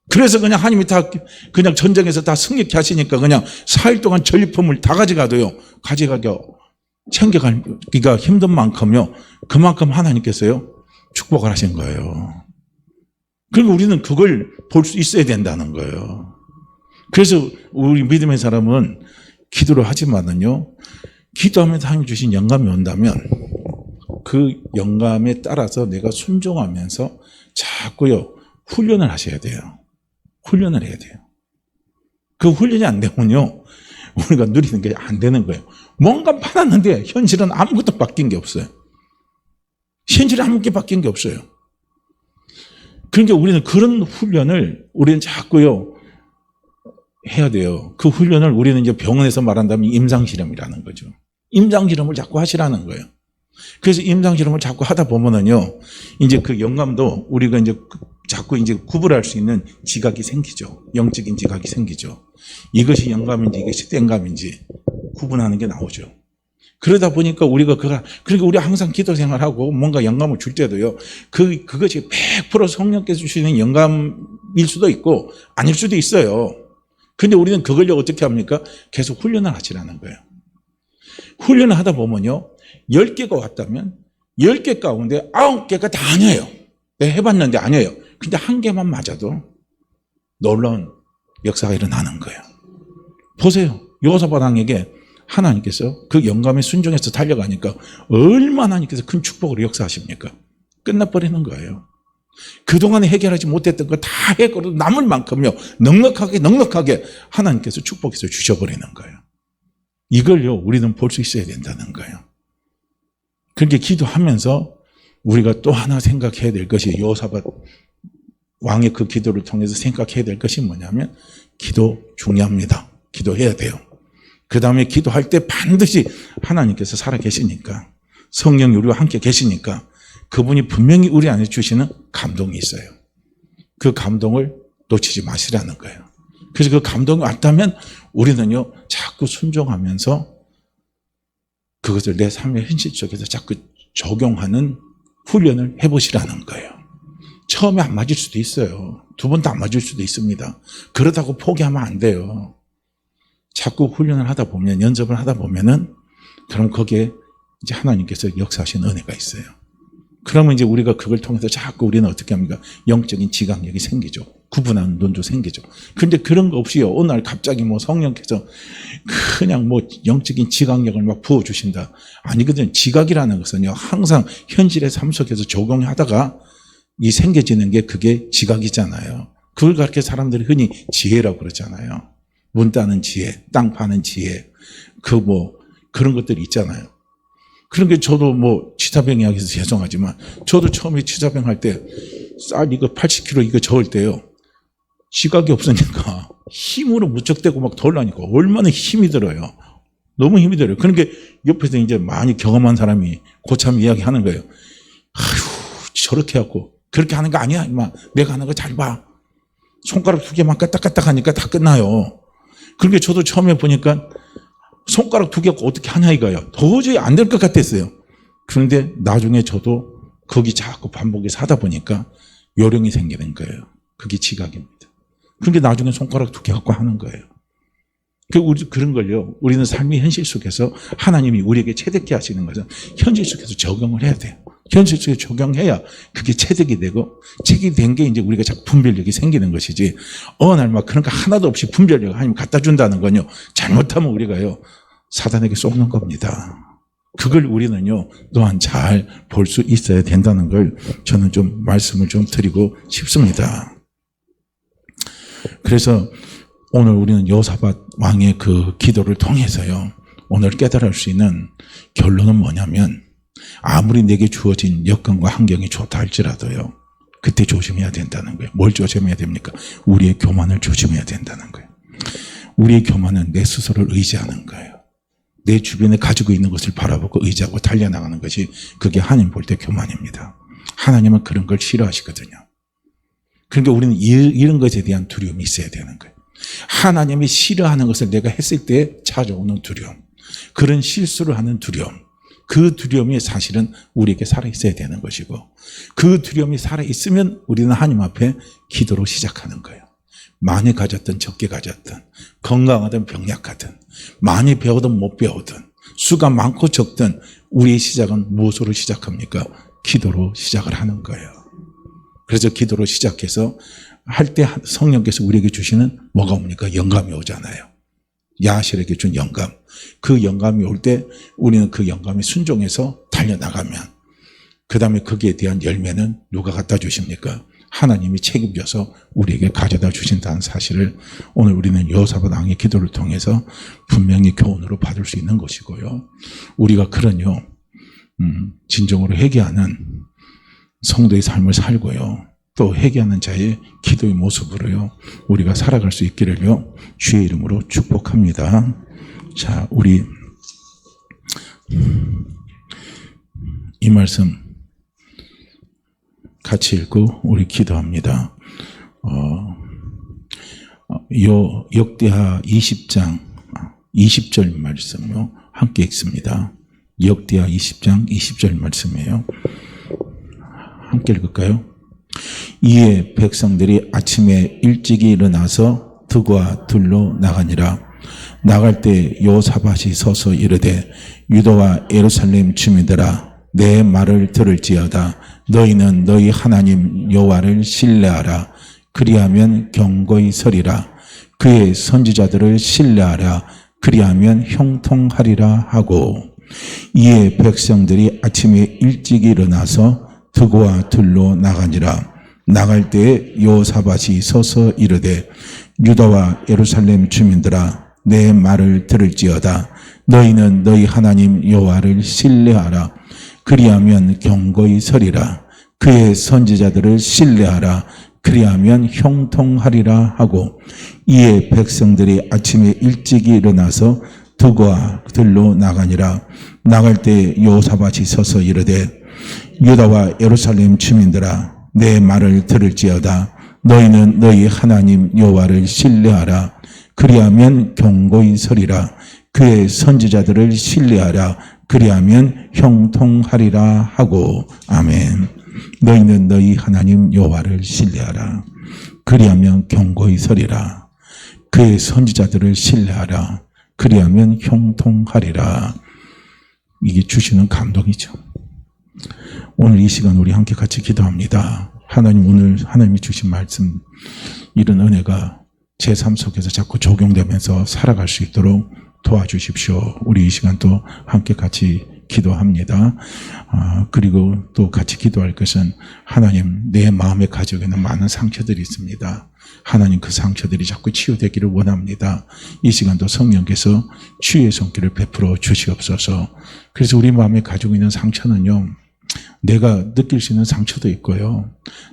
그래서 그냥 하나님이 다 그냥 전쟁에서 다 승리케 하시니까 그냥 4일 동안 전리품을 다 가져가도요, 챙겨가기가 힘든 만큼요, 그만큼 하나님께서요 축복을 하신 거예요. 그리고 우리는 그걸 볼 수 있어야 된다는 거예요. 그래서 우리 믿음의 사람은 기도를 하지만은요, 기도하면서 하나님 주신 영감이 온다면 그 영감에 따라서 내가 순종하면서 자꾸요 훈련을 하셔야 돼요. 훈련을 해야 돼요. 그 훈련이 안 되면요, 우리가 누리는 게 안 되는 거예요. 뭔가 받았는데 현실은 아무것도 바뀐 게 없어요. 현실은 아무것도 바뀐 게 없어요. 그러니까 우리는 그런 훈련을 우리는 자꾸요 해야 돼요. 그 훈련을 우리는 이제 병원에서 말한다면 임상실험이라는 거죠. 임상실험을 자꾸 하시라는 거예요. 그래서 임상실험을 자꾸 하다 보면은요, 이제 그 영감도 우리가 이제 자꾸 이제 구분할 수 있는 지각이 생기죠. 영적인 지각이 생기죠. 이것이 영감인지 이것이 땡감인지 구분하는 게 나오죠. 그러다 보니까 그러니까 우리 항상 기도 생활하고 뭔가 영감을 줄 때도요, 그것이 100% 성령께서 주시는 영감일 수도 있고 아닐 수도 있어요. 근데 우리는 그걸 어떻게 합니까? 계속 훈련을 하시라는 거예요. 훈련을 하다 보면요, 10개가 왔다면 10개 가운데 9개가 다 아니에요. 내가 해봤는데 아니에요. 근데 한 개만 맞아도 놀라운 역사가 일어나는 거예요. 보세요. 여호사밧 왕에게 하나님께서 그 영감에 순종해서 달려가니까 얼마나 하나님께서 큰 축복으로 역사하십니까? 끝나버리는 거예요. 그동안에 해결하지 못했던 거 다 해결하고 남을 만큼요 넉넉하게 하나님께서 축복해서 주셔버리는 거예요. 이걸요 우리는 볼 수 있어야 된다는 거예요. 그렇게 기도하면서 우리가 또 하나 생각해야 될 것이 여호사밧 왕의 그 기도를 통해서 생각해야 될 것이 뭐냐면 기도 중요합니다. 기도해야 돼요. 그 다음에 기도할 때 반드시 하나님께서 살아계시니까 성령이 우리와 함께 계시니까 그분이 분명히 우리 안에 주시는 감동이 있어요. 그 감동을 놓치지 마시라는 거예요. 그래서 그 감동이 왔다면 우리는요 자꾸 순종하면서 그것을 내 삶의 현실 속에서 자꾸 적용하는 훈련을 해보시라는 거예요. 처음에 안 맞을 수도 있어요. 두 번도 안 맞을 수도 있습니다. 그러다고 포기하면 안 돼요. 자꾸 훈련을 하다 보면, 연습을 하다 보면은, 그럼 거기에 이제 하나님께서 역사하신 은혜가 있어요. 그러면 이제 우리가 그걸 통해서 자꾸 우리는 어떻게 합니까? 영적인 지각력이 생기죠. 구분하는 눈도 생기죠. 근데 그런 거 없이요. 어느 날 갑자기 뭐 성령께서 그냥 뭐 영적인 지각력을 막 부어주신다. 아니거든요. 지각이라는 것은요. 항상 현실의 삶 속에서 적용하다가 이 생겨지는 게 그게 지각이잖아요. 그걸 그렇게 사람들이 흔히 지혜라고 그러잖아요. 문 따는 지혜, 땅 파는 지혜, 그런 것들이 있잖아요. 그런 게 저도 치사병 이야기해서 죄송하지만, 저도 처음에 치사병 할 때, 쌀 이거 80kg 이거 저을 때요. 지각이 없으니까 힘으로 무척대고 막 덜라니까 얼마나 힘이 들어요. 너무 힘이 들어요. 그러니까 옆에서 이제 많이 경험한 사람이 고참 이야기 하는 거예요. 아휴, 저렇게 하고, 그렇게 하는 거 아니야, 임마. 내가 하는 거 잘 봐. 손가락 2개만 까딱까딱 하니까 다 끝나요. 그러니까 저도 처음에 보니까 손가락 2개 어떻게 하냐 이거예요. 도저히 안 될 것 같았어요. 그런데 나중에 저도 거기 자꾸 반복해서 하다 보니까 요령이 생기는 거예요. 그게 지각입니다. 그러니까 나중에 손가락 2개 갖고 하는 거예요. 그런 걸요. 우리는 삶의 현실 속에서 하나님이 우리에게 체득케 하시는 것은 현실 속에서 적용을 해야 돼요. 현실 속에 적용해야 그게 체득이 되고, 체득이 된 게 이제 우리가 자꾸 분별력이 생기는 것이지, 어느 날 막 그런 거 하나도 없이 분별력 하나님 갖다 준다는 건요, 잘못하면 우리가요, 사단에게 쏘는 겁니다. 그걸 우리는요, 또한 잘 볼 수 있어야 된다는 걸 저는 좀 말씀을 좀 드리고 싶습니다. 그래서 오늘 우리는 여호사밧 왕의 그 기도를 통해서요, 오늘 깨달을 수 있는 결론은 뭐냐면, 아무리 내게 주어진 여건과 환경이 좋다 할지라도요, 그때 조심해야 된다는 거예요. 뭘 조심해야 됩니까? 우리의 교만을 조심해야 된다는 거예요. 우리의 교만은 내 스스로를 의지하는 거예요. 내 주변에 가지고 있는 것을 바라보고 의지하고 달려나가는 것이, 그게 하나님 볼 때 교만입니다. 하나님은 그런 걸 싫어하시거든요. 그러니까 우리는 이런 것에 대한 두려움이 있어야 되는 거예요. 하나님이 싫어하는 것을 내가 했을 때 찾아오는 두려움, 그런 실수를 하는 두려움, 그 두려움이 사실은 우리에게 살아있어야 되는 것이고, 그 두려움이 살아있으면 우리는 하나님 앞에 기도로 시작하는 거예요. 많이 가졌든 적게 가졌든, 건강하든 병약하든, 많이 배우든 못 배우든, 수가 많고 적든, 우리의 시작은 무엇으로 시작합니까? 기도로 시작을 하는 거예요. 그래서 기도로 시작해서 할 때 성령께서 우리에게 주시는 뭐가 옵니까? 영감이 오잖아요. 야하실에게 준 영감. 그 영감이 올 때 우리는 그 영감에 순종해서 달려나가면, 그 다음에 거기에 대한 열매는 누가 갖다 주십니까? 하나님이 책임져서 우리에게 가져다 주신다는 사실을 오늘 우리는 여호사밧 왕의 기도를 통해서 분명히 교훈으로 받을 수 있는 것이고요. 우리가 그런요, 진정으로 회개하는 성도의 삶을 살고요, 또 회개하는 자의 기도의 모습으로요, 우리가 살아갈 수 있기를요, 주의 이름으로 축복합니다. 자, 우리 이 말씀 같이 읽고 우리 기도합니다. 역대하 20장 20절 말씀요, 함께 읽습니다. 역대하 20장 20절 말씀이에요. 함께 읽을까요? 이에 백성들이 아침에 일찍이 일어나서 들과 들로 나가니라. 나갈 때 여호사밧이 서서 이르되 유다와 예루살렘 주민들아 내 말을 들을지어다. 너희는 너희 하나님 여호와를 신뢰하라. 그리하면 경고히 서리라. 그의 선지자들을 신뢰하라. 그리하면 형통하리라 하고, 이에 백성들이 아침에 일찍 일어나서 드고와 들로 나가니라. 나갈 때에 여호사밧이 서서 이르되 유다와 예루살렘 주민들아 내 말을 들을지어다. 너희는 너희 하나님 여호와를 신뢰하라. 그리하면 경고히 서리라. 그의 선지자들을 신뢰하라. 그리하면 형통하리라 하고, 이에 백성들이 아침에 일찍 일어나서 드고와 들로 나가니라. 나갈 때 여호사밧이 서서 이르되 유다와 예루살렘 주민들아 내 말을 들을지어다. 너희는 너희 하나님 여호와를 신뢰하라. 그리하면 경고히 서리라. 그의 선지자들을 신뢰하라. 그리하면 형통하리라 하고. 아멘. 너희는 너희 하나님 여호와를 신뢰하라. 그리하면 경고히 서리라. 그의 선지자들을 신뢰하라. 그리하면 형통하리라. 이게 주시는 감동이죠. 오늘 이 시간 우리 함께 같이 기도합니다. 하나님, 오늘 하나님이 주신 말씀, 이런 은혜가 제 삶 속에서 자꾸 적용되면서 살아갈 수 있도록 도와주십시오. 우리 이 시간 또 함께 같이 기도합니다. 그리고 또 같이 기도할 것은, 하나님, 내 마음에 가지고 있는 많은 상처들이 있습니다. 하나님, 그 상처들이 자꾸 치유되기를 원합니다. 이 시간도 성령께서 치유의 손길을 베풀어 주시옵소서. 그래서 우리 마음에 가지고 있는 상처는요, 내가 느낄 수 있는 상처도 있고요,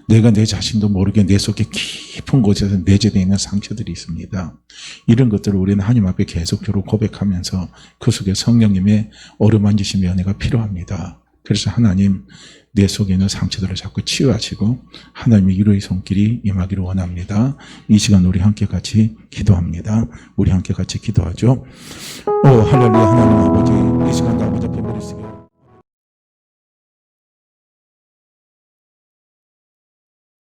내가 내 자신도 모르게 내 속에 깊은 곳에서 내재되어 있는 상처들이 있습니다. 이런 것들을 우리는 하나님 앞에 계속적으로 고백하면서 그 속에 성령님의 어루만지심의 은혜가 필요합니다. 그래서 하나님, 내 속에 있는 상처들을 자꾸 치유하시고 하나님의 위로의 손길이 임하기를 원합니다. 이 시간 우리 함께 같이 기도합니다. 우리 함께 같이 기도하죠. 오 할렐루야. 하나님